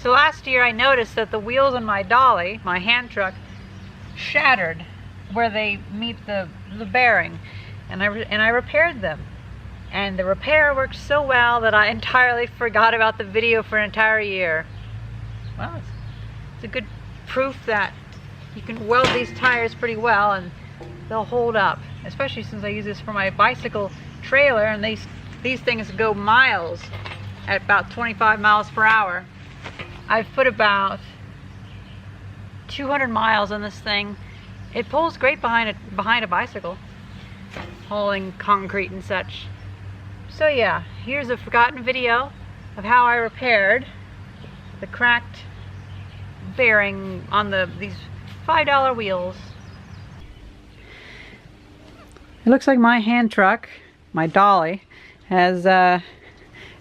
So last year I noticed that the wheels on my Dolly, my hand truck, shattered where they meet the bearing, and I repaired them. And the repair worked so well that I entirely forgot about the video for an entire year. Well, it's a good proof that you can weld these tires pretty well and they'll hold up, especially since I use this for my bicycle trailer, and these things go miles at about 25 miles per hour. I've put about 200 miles on this thing. It pulls great behind a bicycle, hauling concrete and such. So yeah, here's a forgotten video of how I repaired the cracked bearing on these $5 wheels. It looks like my hand truck, my Dolly, has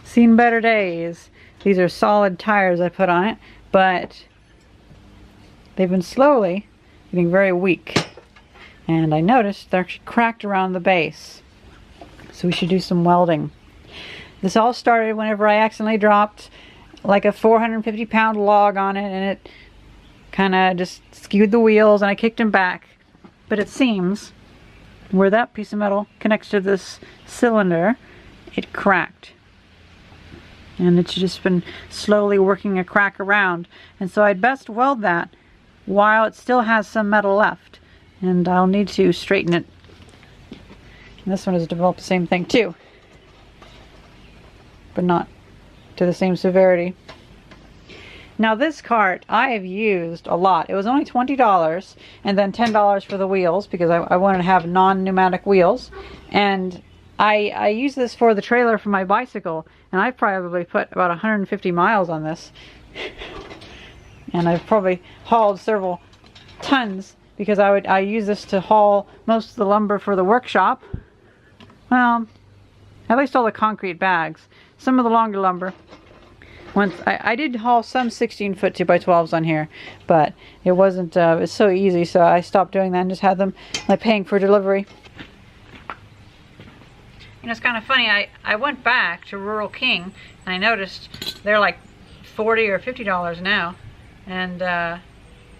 seen better days. These are solid tires I put on it, but they've been slowly getting very weak. And I noticed they're actually cracked around the base. So we should do some welding. This all started whenever I accidentally dropped like a 450-pound log on it, and it kind of just skewed the wheels, and I kicked them back. But it seems where that piece of metal connects to this cylinder, it cracked. And it's just been slowly working a crack around. And so I'd best weld that while it still has some metal left. And I'll need to straighten it. And this one has developed the same thing too, but not to the same severity. Now this cart I have used a lot. It was only $20 and then $10 for the wheels because I wanted to have non-pneumatic wheels. And I use this for the trailer for my bicycle, and I've probably put about 150 miles on this. And I've probably hauled several tons because I use this to haul most of the lumber for the workshop. Well, at least all the concrete bags. Some of the longer lumber. Once I did haul some 16-foot 2x12s on here, but it wasn't it's so easy, so I stopped doing that and just had them like paying for delivery. You know, it's kind of funny. I went back to Rural King and I noticed they're like $40 or $50 now, and I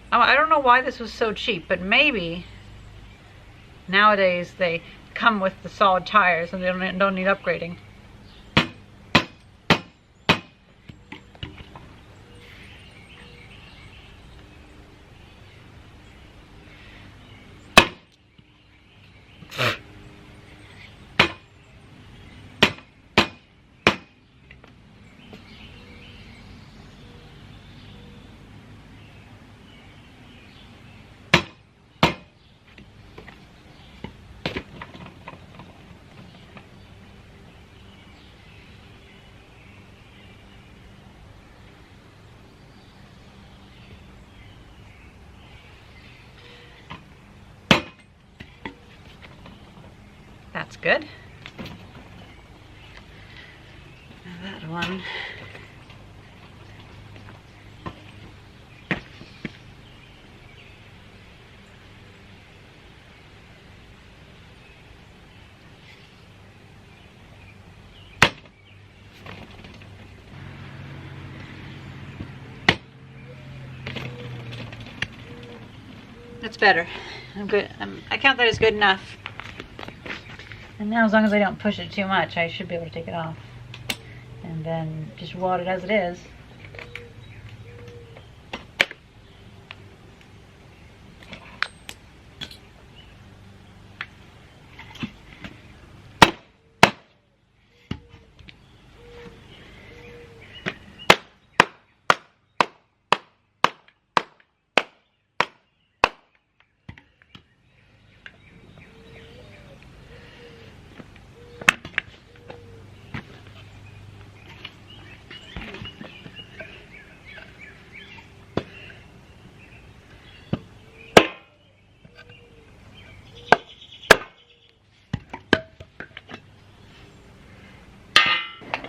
don't know why this was so cheap, but maybe nowadays they come with the solid tires and they don't need upgrading. That's good. Now that one. That's better. I'm good. I count that as good enough. And now, as long as I don't push it too much, I should be able to take it off. And then just weld it as it is.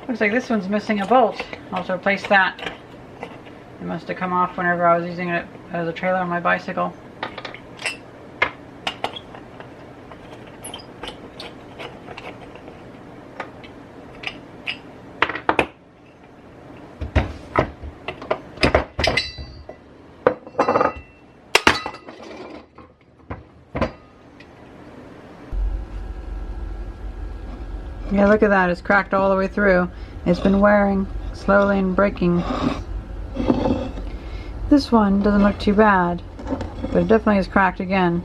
Looks like this one's missing a bolt. I'll have to replace that. It must have come off whenever I was using it as a trailer on my bicycle. Yeah, look at that. It's cracked all the way through. It's been wearing slowly and breaking. This one doesn't look too bad, but it definitely is cracked again.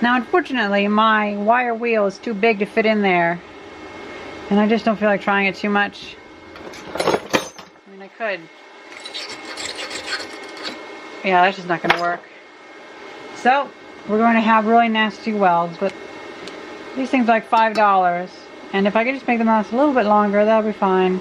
Now, unfortunately, my wire wheel is too big to fit in there, and I just don't feel like trying it too much. I mean, I could. Yeah, that's just not going to work. So, we're going to have really nasty welds, but these things are like $5, and if I could just make them last a little bit longer, that'll be fine.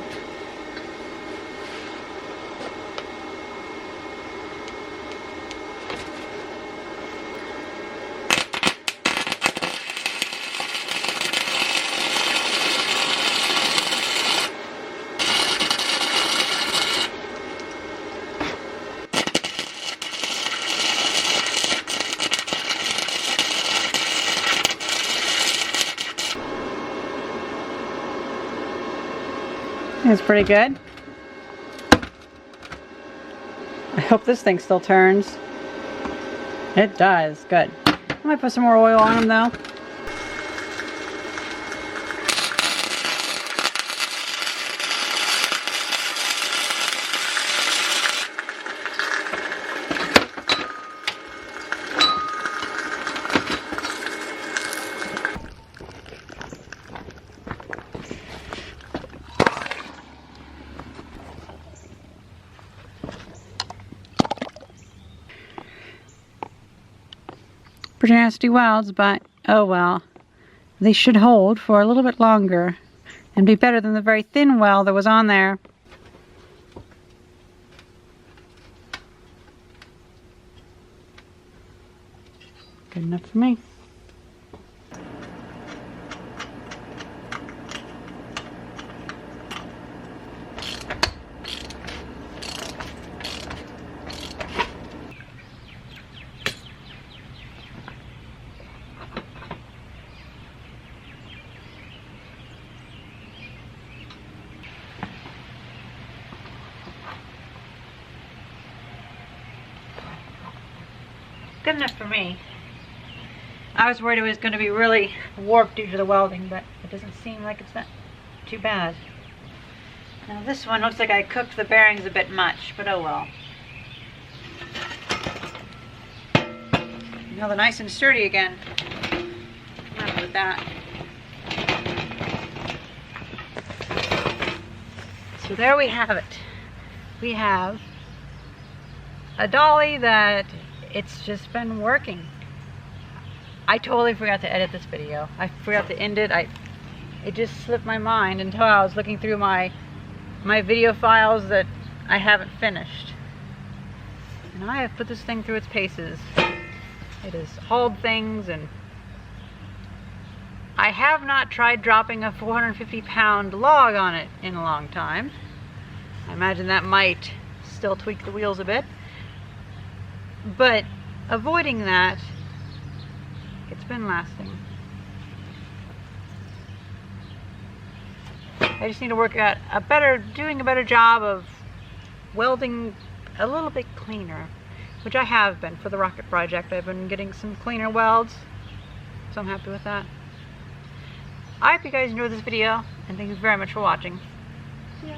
It's pretty good. I hope this thing still turns. It does. Good. I might put some more oil on them though. Pretty nasty welds, but oh well. They should hold for a little bit longer and be better than the very thin weld that was on there. Good enough for me. Good enough for me. I was worried it was going to be really warped due to the welding, but it doesn't seem like it's that too bad. Now this one looks like I cooked the bearings a bit much, but oh well. Now they're nice and sturdy again. I'm happy with that. So there we have it. We have a dolly that it's just been working. I totally forgot to edit this video. I forgot to end it. It just slipped my mind until I was looking through my video files that I haven't finished. And I have put this thing through its paces. It has hauled things, and I have not tried dropping a 450-pound log on it in a long time. I imagine that might still tweak the wheels a bit. But avoiding that, it's been lasting. I just need to work at doing a better job of welding a little bit cleaner, which I have been for the rocket project. I've been getting some cleaner welds, so I'm happy with that. I hope you guys enjoyed this video, and thank you very much for watching. See ya.